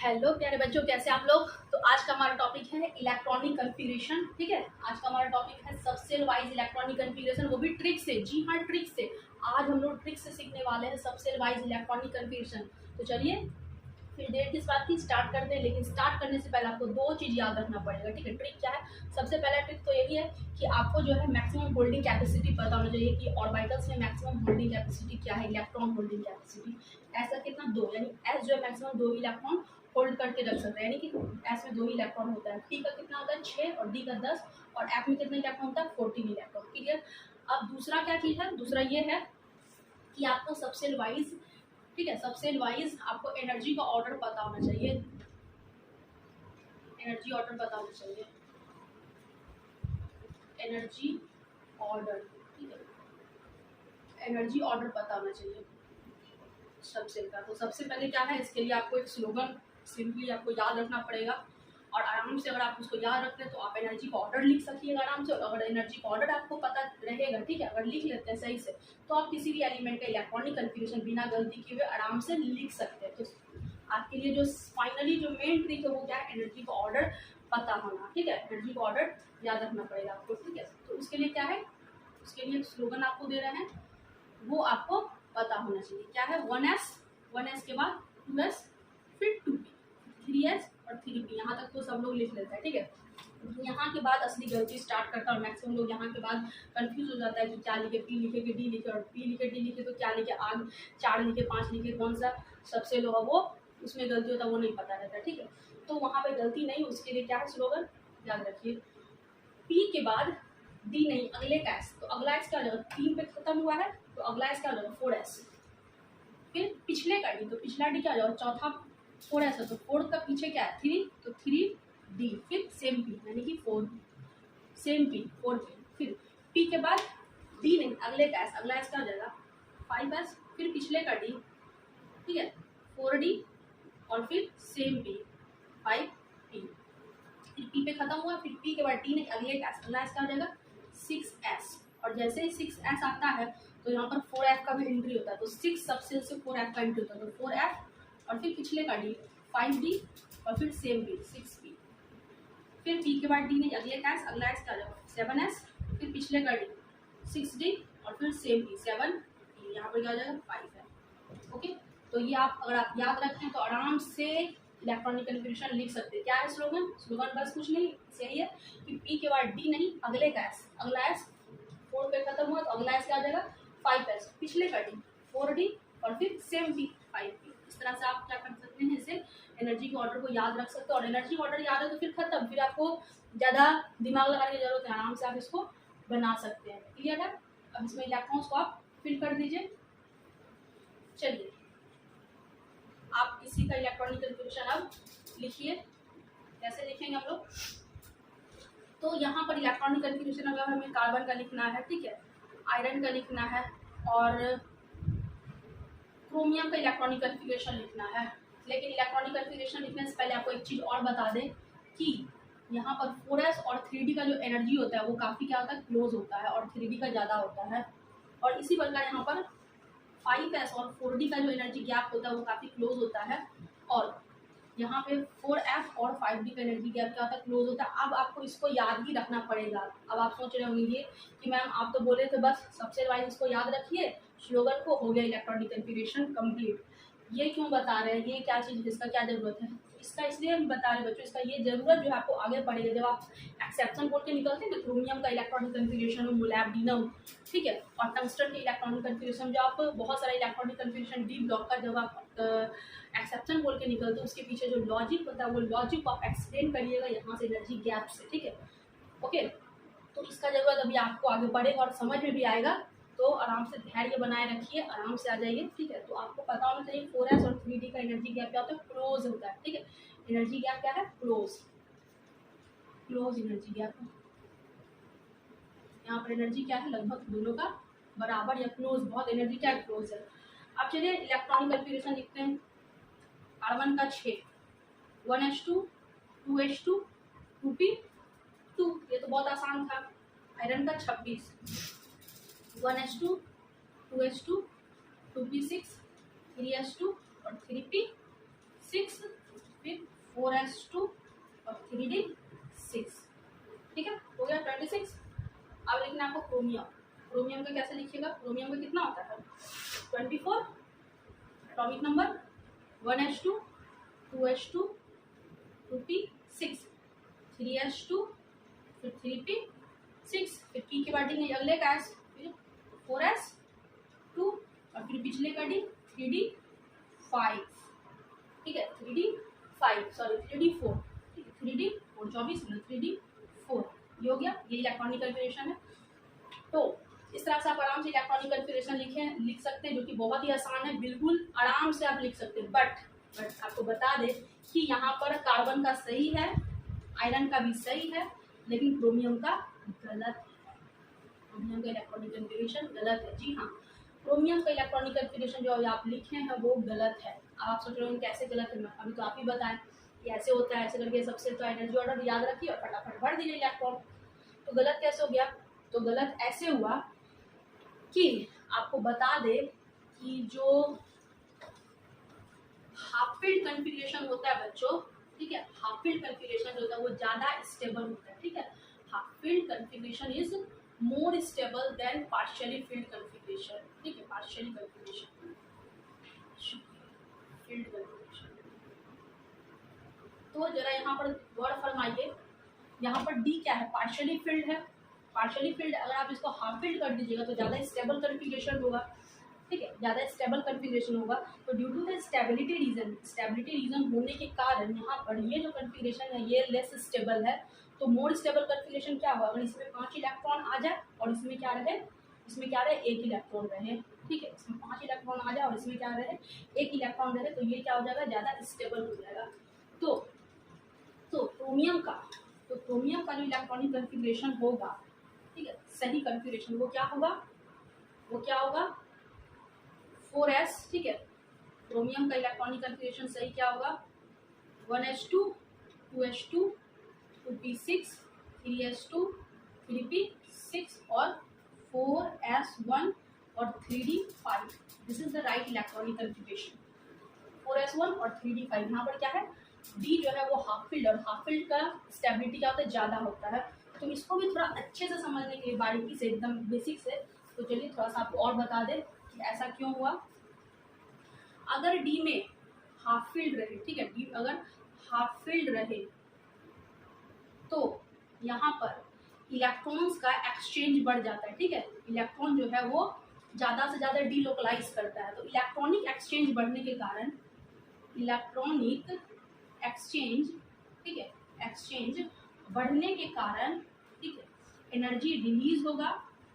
Hello प्यारे बच्चों, कैसे आप लोग। तो आज का हमारा टॉपिक है इलेक्ट्रॉनिक कन्फिगरेशन। ठीक है, आज का हमारा टॉपिक है सबसेल वाइज इलेक्ट्रॉनिक कन्फिगरेशन, वो भी ट्रिक से। जी हाँ, ट्रिक से। आज हम लोग ट्रिक से सीखने वाले हैं सबसेल वाइज इलेक्ट्रॉनिक कन्फिगरेशन। तो चलिए फिर देर किस बात की, स्टार्ट करते हैं। लेकिन स्टार्ट करने से पहले आपको दो चीज़ याद रखना पड़ेगा। ठीक है, ट्रिक क्या है। सबसे पहला ट्रिक तो यही है कि आपको जो है मैक्सिमम होल्डिंग कैपेसिटी पता होना चाहिए कि ऑर्बिटल्स में मैक्सिमम होल्डिंग कैपेसिटी क्या है, इलेक्ट्रॉन होल्डिंग कैपेसिटी। ऐसा कितना, दो, यानी एस जो है मैक्सिमम दो इलेक्ट्रॉन होल्ड करके रख सकते हैं, यानी कि एस में दो ही इलेक्ट्रॉन होता है। टी का कितना होता है, 6, और डी का 10, और एफ में कितना इलेक्ट्रॉन होता है, 14 इलेक्ट्रॉन। क्लियर। अब दूसरा क्या चीज़ है, दूसरा ये है कि आपको सबसेल वाइज, ठीक है, सबसेल वाइज आपको एनर्जी का ऑर्डर पता होना चाहिए। एनर्जी ऑर्डर पता होना चाहिए, एनर्जी ऑर्डर। ठीक है, एनर्जी ऑर्डर पता होना चाहिए सबसेल का। तो सबसे पहले क्या है, इसके लिए आपको एक स्लोगन सिंपली आपको याद रखना पड़ेगा, और आराम से अगर आप उसको याद रखते हैं तो आप एनर्जी का ऑर्डर लिख सकिएगा आराम से। और अगर एनर्जी का ऑर्डर आपको पता रहेगा, ठीक है, अगर लिख लेते हैं सही से, तो आप किसी भी एलिमेंट का इलेक्ट्रॉनिक कन्फिगरेशन बिना गलती किए हुए आराम से लिख सकते हैं। तो आपके लिए जो फाइनली जो मेन ट्रिक है वो क्या है, एनर्जी का ऑर्डर पता होना। ठीक है, एनर्जी का ऑर्डर याद रखना पड़ेगा आपको। ठीक है, तो उसके लिए क्या है, उसके लिए स्लोगन आपको दे रहे हैं, वो आपको पता होना चाहिए। क्या है, 1s, 1s के बाद 2s, फिर 2p, 3s और 3p। यहाँ तक तो सब लोग लिख लेते हैं। ठीक है, यहाँ के बाद असली गलती स्टार्ट करता है, और मैक्सिमम लोग यहाँ के बाद कंफ्यूज हो जाता है कि क्या लिखे, पी लिखे कि डी लिखे, और पी लिखे डी लिखे तो क्या लिखे, आग 4 लिखे 5 लिखे, कौन सा सबसे लो है वो उसमें गलती होता है, वो नहीं पता रहता। ठीक है, तो वहाँ पे गलती नहीं, उसके लिए क्या है स्लोगन याद रखिए। पी के बाद डी नहीं, अगले का एस, तो अगला एस क्या हो जाएगा, 3 पे खत्म हुआ है तो अगला एस क्या हो जाएगा, 4s। फिर पिछले का डी, तो पिछला डी क्या हो जाएगा, चौथा 4s है तो 4 का पीछे क्या है, 3, तो 3d। फिर सेम पी, यानी कि 4, सेम पी 4p। फिर पी के बाद डी नहीं, अगले का एस, अगला एस क्या हो जाएगा, 5s। फिर पिछले का डी, ठीक है, 4d, और फिर सेम पी 5p। फिर पी पे खत्म हुआ, फिर पी के बाद टी नहीं, अगले का एस, अगला एस क्या हो जाएगा, 6s। और जैसे ही 6s आता है तो यहाँ पर 4f का भी एंट्री होता है, तो 6 सबसेल से 4f का एंट्री होता है, तो 4f और फिर पिछले का डी 5d, और फिर सेम पी 6p। फिर पी के बाद डी नहीं, अगले का एस, अगला एस क्या हो जाएगा, 7s। फिर पिछले का डी 6d, और फिर सेम पी 7p। यहाँ पर क्या हो जाएगा, 5 है। ओके, तो ये आप अगर आप याद रखें तो आराम से इलेक्ट्रॉनिक कन्फिगरेशन लिख सकते हैं। क्या है स्लोगन, स्लोगन बस कुछ नहीं, सही है कि पी के बाद डी नहीं, अगले का एस, अगला एस 4 पे खत्म हुआ तो अगला एस क्या आ जाएगा, 5s। पिछले का डी 4d, और फिर सेम पी 5p। इस तरह से आप क्या कर सकते हैं, इससे एनर्जी के ऑर्डर को याद रख सकते हो। और एनर्जी ऑर्डर याद है तो फिर खत्म, फिर आपको ज़्यादा दिमाग लगाने की जरूरत है, आराम से आप इसको बना सकते हैं। क्लियर है। अब इसमें इलेक्ट्रॉन्स को आप फिल कर दीजिए। चलिए आप इसी का इलेक्ट्रॉनिक कन्फिगरेशन अब लिखिए। कैसे लिखेंगे हम लोग, तो यहाँ पर इलेक्ट्रॉनिक कन्फिगरेशन अगर हमें कार्बन का लिखना है, ठीक है, आयरन का लिखना है, और क्रोमियम का इलेक्ट्रॉनिक कन्फिगरेशन लिखना है। लेकिन इलेक्ट्रॉनिक कन्फिगरेशन लिखने से पहले आपको एक चीज़ और बता दें कि यहाँ पर 4s और 3d का जो एनर्जी होता है वो काफ़ी क्या होता है, क्लोज होता है, और 3d का ज़्यादा होता है। और इसी प्रकार यहाँ पर 5s और 4d का जो एनर्जी गैप होता है वो काफ़ी क्लोज होता है, और यहाँ पे 4f और 5d का एनर्जी गैप क्या होता है, क्लोज होता है। अब आपको इसको याद ही रखना पड़ेगा। अब आप सोच रहे होंगे कि मैम आप तो बोले थे बस सबसे वाइज इसको याद रखिए, स्लोगन को हो गया इलेक्ट्रॉनिक कन्फिगरेशन कंप्लीट। ये क्यों बता रहे हैं, ये क्या चीज़, इसका क्या ज़रूरत है, इसका इसलिए हम बता रहे बच्चों, इसका ये ज़रूरत जो है आपको आगे पड़ेगा जब आप एक्सेप्शन बोल के निकलते हैं। तो क्रोमियम का इलेक्ट्रॉनिक कन्फिगरेशन, मोलिब्डेनम, ठीक है, और टंगस्टन के इलेक्ट्रॉनिक कन्फिगरेशन, जो आप बहुत सारा इलेक्ट्रॉनिक कन्फिगरेशन डी ब्लॉक का जब आप एक्सेप्शन बोल के निकलते हो, उसके पीछे जो लॉजिक होता है वो लॉजिक को आप एक्सप्लेन करिएगा यहाँ से एनर्जी गैप से। ठीक है, ओके, तो इसका जरूरत अभी आपको आगे पड़ेगा और समझ में भी आएगा। तो आराम से धैर्य बनाए रखिए, आराम से आ जाइए। ठीक है, तो आपको पता होना चाहिए 4s और 3d का एनर्जी गैप क्या होता है, क्लोज होता है। ठीक है, एनर्जी गैप क्या है, क्लोज, क्लोज एनर्जी गैप। यहाँ पर एनर्जी क्या है, लगभग दोनों का बराबर या क्लोज, बहुत एनर्जी क्या है, क्लोज है। अब चलिए इलेक्ट्रॉनिक कन्फिगरेशन लिखते हैं। कार्बन का 6, 1s2, 2h2, 2p2, ये तो बहुत आसान था। आयरन का 26, 1s2, 2h2, 2p6, 3s2 और 3p6, फिर 4s2 और 3d6। ठीक है, हो गया 26। अब लिखना आपको क्रोमियम। क्रोमियम का कैसे लिखिएगा, क्रोमियम का कितना होता है 24, atomic number 1s2 2s2 2p6 3s2 फिर 3p6 फिर p के बाद डी नहीं, अगले का s, 4s2 और फिर पिछले का डी 3d5। ठीक है, 3d5 सॉरी 3d4, ठीक है 3d4 24 3d4, ये हो गया, ये इलेक्ट्रॉनिक कन्फिगरेशन है। तो इस तरह से आप आराम से इलेक्ट्रॉनिक कन्फिगरेशन लिख सकते हैं, जो कि बहुत ही आसान है, बिल्कुल आराम से आप लिख सकते हैं। बट आपको बता दें कि यहाँ पर कार्बन का सही है, आयरन का भी सही है, लेकिन क्रोमियम का गलत है। क्रोमियम का इलेक्ट्रॉनिक कन्फिगरेशन गलत है। जी हाँ, क्रोमियम का इलेक्ट्रॉनिक कन्फिगरेशन जो आप लिखे हैं वो गलत है। आप सोच रहे हो कैसे गलत है, अभी तो आप ही बताएं कि ऐसे होता है, ऐसे करके सबसे तो एनर्जी ऑर्डर याद रखिए और फटाफट भर दीजिए इलेक्ट्रॉन। तो गलत कैसे हो गया, तो गलत ऐसे हुआ कि आपको बता दे कि जो हाफ फील्ड कन्फिगरेशन होता है बच्चों, ठीक है, हाफ फील्ड कन्फिगरेशन जो होता है वो ज़्यादा स्टेबल होता है। ठीक है, half field configuration is more stable then partially field configuration. ठीक है, पार्शियली कन्फिगरेशन फील्ड कन्फिगरेशन। तो जरा यहाँ पर गौर फरमाइए, यहाँ पर डी क्या है, पार्शियली फील्ड है। पार्शियली फील्ड अगर आप इसको हाफ फील्ड कर दीजिएगा तो ज़्यादा स्टेबल कन्फिगरेशन होगा। ठीक है, ज़्यादा स्टेबल कन्फिगरेशन होगा। तो due to the stability region होने के कारण यहाँ पर ये जो कन्फिगरेशन है ये लेस स्टेबल है। तो मोर स्टेबल कन्फिगरेशन क्या होगा, अगर इसमें 5 इलेक्ट्रॉन आ जाए और इसमें क्या रहे, एक इलेक्ट्रॉन रहे। ठीक है, इसमें 5 इलेक्ट्रॉन आ जाए और इसमें क्या रहे, एक इलेक्ट्रॉन रहे, तो ये क्या हो जाएगा, ज़्यादा स्टेबल हो जाएगा। तो क्रोमियम का जो इलेक्ट्रॉनिक कन्फिगरेशन होगा, ठीक है, सही कन्फिगरेशन वो क्या होगा 4s। ठीक है, क्रोमियम का इलेक्ट्रॉनिक कन्फिगरेशन सही क्या होगा 1s2 2s2 2p6 3s2 3p6 और 4s1 और 3d5। This is the right electronic configuration, 4s1 और 3d5। यहाँ पर क्या है, डी जो है वो हाफ फील्ड, और हाफ फील्ड का स्टेबिलिटी क्या होता है, ज़्यादा होता है। तो इसको भी थोड़ा अच्छे से समझने के लिए बारीकी से, एकदम बेसिक से, तो चलिए थोड़ा सा आपको और बता दें कि ऐसा क्यों हुआ। अगर डी में हाफ फील्ड रहे, ठीक है, डी अगर हाफ फील्ड रहे तो यहाँ पर इलेक्ट्रॉन्स का एक्सचेंज बढ़ जाता है। ठीक है, इलेक्ट्रॉन जो है वो ज़्यादा से ज़्यादा डीलोकलाइज करता है। तो इलेक्ट्रॉनिक एक्सचेंज बढ़ने के कारण, इलेक्ट्रॉनिक एक्सचेंज, ठीक है, एक्सचेंज बढ़ने के कारण, ठीक है, एनर्जी रिलीज होगा,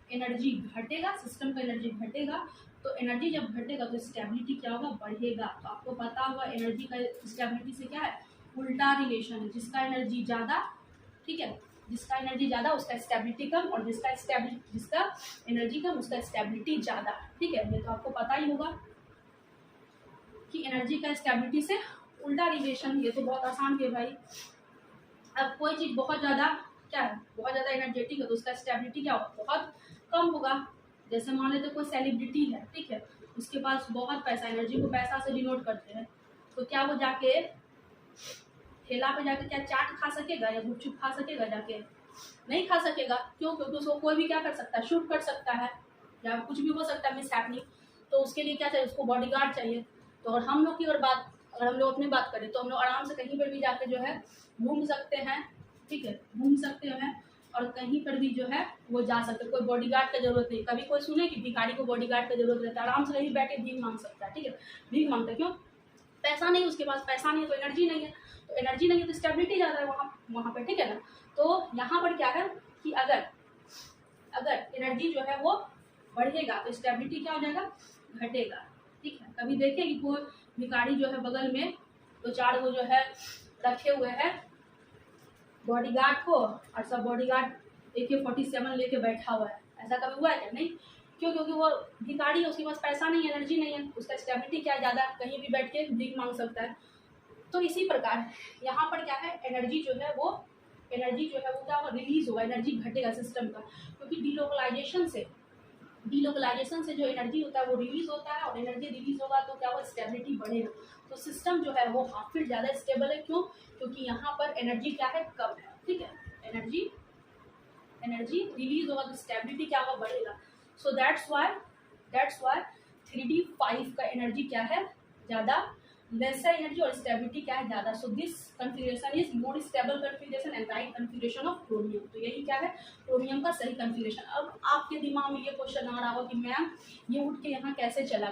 एनर्जी घटेगा, सिस्टम का एनर्जी घटेगा। तो एनर्जी जब घटेगा तो स्टेबिलिटी क्या होगा, बढ़ेगा। तो आपको पता होगा एनर्जी का स्टेबिलिटी से क्या है, उल्टा रिलेशन है। जिसका एनर्जी ज़्यादा, ठीक है, जिसका एनर्जी ज़्यादा उसका स्टेबिलिटी कम, और जिसका एनर्जी कम उसका स्टेबिलिटी ज़्यादा। ठीक है, ये तो आपको पता ही होगा कि एनर्जी का स्टेबिलिटी से उल्टा रिलेशन। ये तो बहुत आसान है भाई। अब कोई चीज़ बहुत ज़्यादा क्या है, बहुत ज़्यादा एनर्जेटिक है तो उसका स्टेबिलिटी क्या होगा, बहुत कम होगा। जैसे मान लेते कोई सेलिब्रिटी है, ठीक है, उसके पास बहुत पैसा, एनर्जी को पैसा से डिनोट करते हैं, तो क्या वो जाके ठेला पे जाके क्या चाट खा सकेगा या गुपचुप खा सकेगा, जाके नहीं खा सकेगा। क्यों, क्योंकि उसको कोई भी क्या कर सकता है, शूट कर सकता है या कुछ भी हो सकता है मिस हैपनिंग। तो उसके लिए क्या चाहिए, उसको बॉडीगार्ड चाहिए। तो अगर हम लोग की अगर हम लोग अपनी बात करें तो हम लोग आराम से कहीं पर भी जाके जो है घूम सकते हैं। ठीक है, घूम सकते हैं और कहीं पर भी जो है वो जा सकते हैं, कोई बॉडीगार्ड की जरूरत नहीं। कभी कोई सुने कि भिखारी को बॉडीगार्ड की जरूरत रहता है, आराम से कहीं बैठे भीख मांग सकता है। ठीक है, भीख मांगता है, क्यों, पैसा नहीं उसके पास, पैसा नहीं है तो एनर्जी नहीं है, तो एनर्जी नहीं है तो स्टेबिलिटी ज़्यादा है वहाँ पर। ठीक है ना, तो यहाँ पर क्या है कि अगर एनर्जी जो है वो बढ़ेगा तो स्टेबिलिटी क्या हो जाएगा, घटेगा। ठीक है, कभी देखे कि कोई भिखारी जो है बगल में तो 4 वो जो है रखे हुए हैं बॉडीगार्ड को, और सब बॉडीगार्ड AK-47 लेके बैठा हुआ है, ऐसा कभी हुआ है क्या, नहीं। क्यों, क्योंकि वो भिखारी है, उसके पास पैसा नहीं है, एनर्जी नहीं है, उसका स्टेबिलिटी क्या है, ज़्यादा, कहीं भी बैठ के भीख मांग सकता है। तो इसी प्रकार यहाँ पर क्या है, एनर्जी जो है वो क्या रिलीज होगा, एनर्जी घटेगा सिस्टम का, क्योंकि डीलोकलाइजेशन से जो एनर्जी होता है वो रिलीज होता है, और एनर्जी रिलीज होगा तो क्या होगा, स्टेबिलिटी बढ़ेगा। तो सिस्टम जो है वो हाफ फीट ज़्यादा स्टेबल है। क्यों? क्योंकि यहाँ पर एनर्जी क्या है, कम है। ठीक है, एनर्जी रिलीज होगा तो स्टेबिलिटी क्या होगा, बढ़ेगा। सो दैट्स वाई 3D5 का एनर्जी क्या है, ज़्यादा, लेसर एनर्जी और स्टेबिलिटी क्या है, ज़्यादा। So this configuration is more stable configuration and right configuration of chromium. तो यही क्या है, क्रोमियम का सही कन्फिगरेशन। अब आपके दिमाग में ये क्वेश्चन आ रहा हो कि मैम ये उठ के यहाँ कैसे चला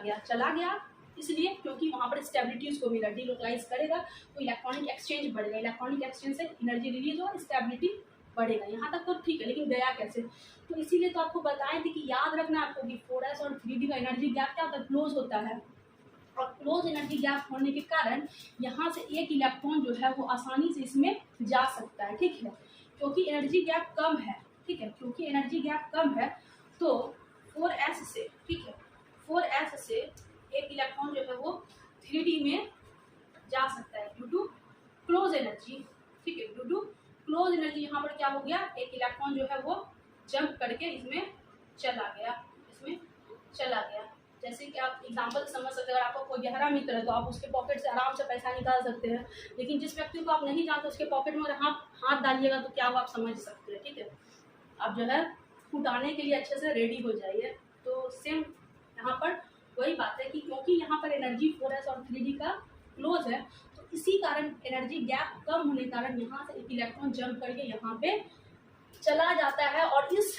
गया इसलिए क्योंकि वहाँ पर स्टेबिलिटी उसको मिला, डिलोकलाइज करेगा तो इलेक्ट्रॉनिक एक्सचेंज बढ़ेगा, इलेक्ट्रॉनिक एक्सचेंज से एनर्जी रिलीज हो, स्टेबिलिटी बढ़ेगा। यहाँ तक तो ठीक है, लेकिन गया कैसे? तो इसीलिए तो आपको बताएं थे कि याद रखना आपको कि 4s और 3d का एनर्जी गैप क्या होता है, क्लोज होता है। और क्लोज एनर्जी गैप होने के कारण यहाँ से एक इलेक्ट्रॉन जो है वो आसानी से इसमें जा सकता है। ठीक है, क्योंकि एनर्जी गैप कम है। ठीक है, क्योंकि एनर्जी गैप कम है तो 4s से, ठीक है, 4s से एक इलेक्ट्रॉन जो है वो 3d में जा सकता है ड्यू टू क्लोज एनर्जी। ठीक है, ड्यू टू क्लोज एनर्जी यहाँ पर क्या हो गया, एक इलेक्ट्रॉन जो है वो जंप करके इसमें चला गया। जैसे कि आप एग्जांपल समझ सकते हैं, अगर आपका कोई गहरा मित्र है तो आप उसके पॉकेट से आराम से पैसा निकाल सकते हैं, लेकिन जिस व्यक्ति को आप नहीं जानते उसके पॉकेट में अगर हाथ डालिएगा तो क्या वो आप समझ सकते हैं। ठीक है, आप जो है फुटाने के लिए अच्छे से रेडी हो जाइए। तो सेम यहाँ पर वही बात है कि क्योंकि यहाँ पर एनर्जी 4s और 3d का क्लोज है तो इसी कारण एनर्जी गैप कम होने के कारण यहाँ से एक इलेक्ट्रॉन जंप करके यहाँ पे चला जाता है। और इस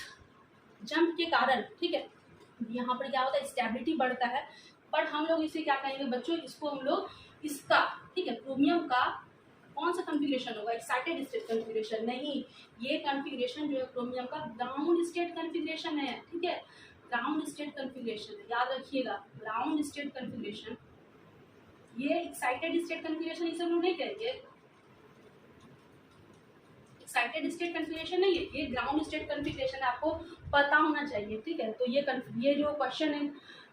जंप के कारण, ठीक है, यहाँ पर क्या होता है, स्टेबिलिटी बढ़ता है। पर हम लोग इसे क्या कहेंगे बच्चों, इसको हम लोग इसका, ठीक है, क्रोमियम का कौन सा कन्फिगरेशन होगा, एक्साइटेड स्टेट कन्फिगरेशन नहीं, ये कन्फिगरेशन जो है क्रोमियम का ग्राउंड स्टेट कन्फिगरेशन है। ठीक है, ग्राउंड स्टेट कन्फिगरेशन है, याद रखिएगा, ग्राउंड स्टेट कन्फिगरेशन। ये एक्साइटेड स्टेट कन्फिगरेशन इसे हम लोग नहीं कहेंगे, एक्साइटेड स्टेट कन्फिगरेशन नहीं है, ये ग्राउंड स्टेट कन्फिगरेशन है, आपको पता होना चाहिए। ठीक है, तो ये जो क्वेश्चन है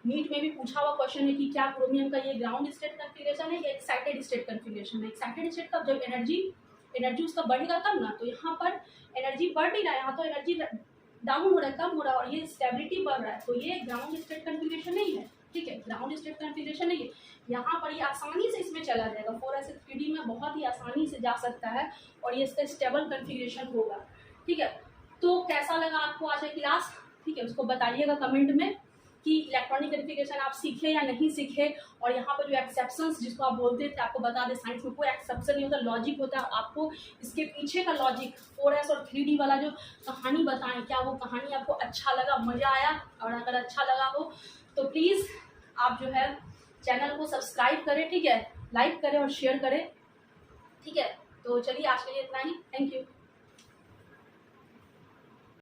नीट में भी पूछा हुआ क्वेश्चन है कि क्या क्रोमियम का ये ग्राउंड स्टेट कन्फिगरेशन है या एक्साइटेड स्टेट कन्फिगरेशन है। एक्साइटेड स्टेट का जब एनर्जी उसका बढ़ेगा तब ना, तो यहाँ पर एनर्जी बढ़ नहीं रहा है, यहाँ तो एनर्जी डाउन हो रहा है, कम हो रहा है, और ये स्टेबिलिटी बढ़ रहा है, तो ये ग्राउंड स्टेट कन्फिगरेशन नहीं है। ठीक है, ग्राउंड स्टेट कन्फिगरेशन नहीं है। यहाँ पर ये आसानी से इसमें चला जाएगा, 4s से 3d में बहुत ही आसानी से जा सकता है और ये इसका स्टेबल कन्फिगरेशन होगा। ठीक है, तो कैसा लगा आपको आज का क्लास, ठीक है, उसको बताइएगा कमेंट में कि इलेक्ट्रॉनिक कन्फिगरेशन आप सीखे या नहीं सीखे। और यहाँ पर जो एक्सेप्शंस जिसको आप बोलते थे, आपको बता दें, साइंस में कोई एक्सेप्शन नहीं होता, लॉजिक होता है। आपको इसके पीछे का लॉजिक 4s और 3d वाला जो कहानी बताएं, क्या वो कहानी आपको अच्छा लगा, मज़ा आया? और अगर अच्छा लगा हो तो प्लीज़ आप जो है चैनल को सब्सक्राइब करें, ठीक है, लाइक करें और शेयर करें। ठीक है, तो चलिए आज के लिए इतना ही, थैंक यू।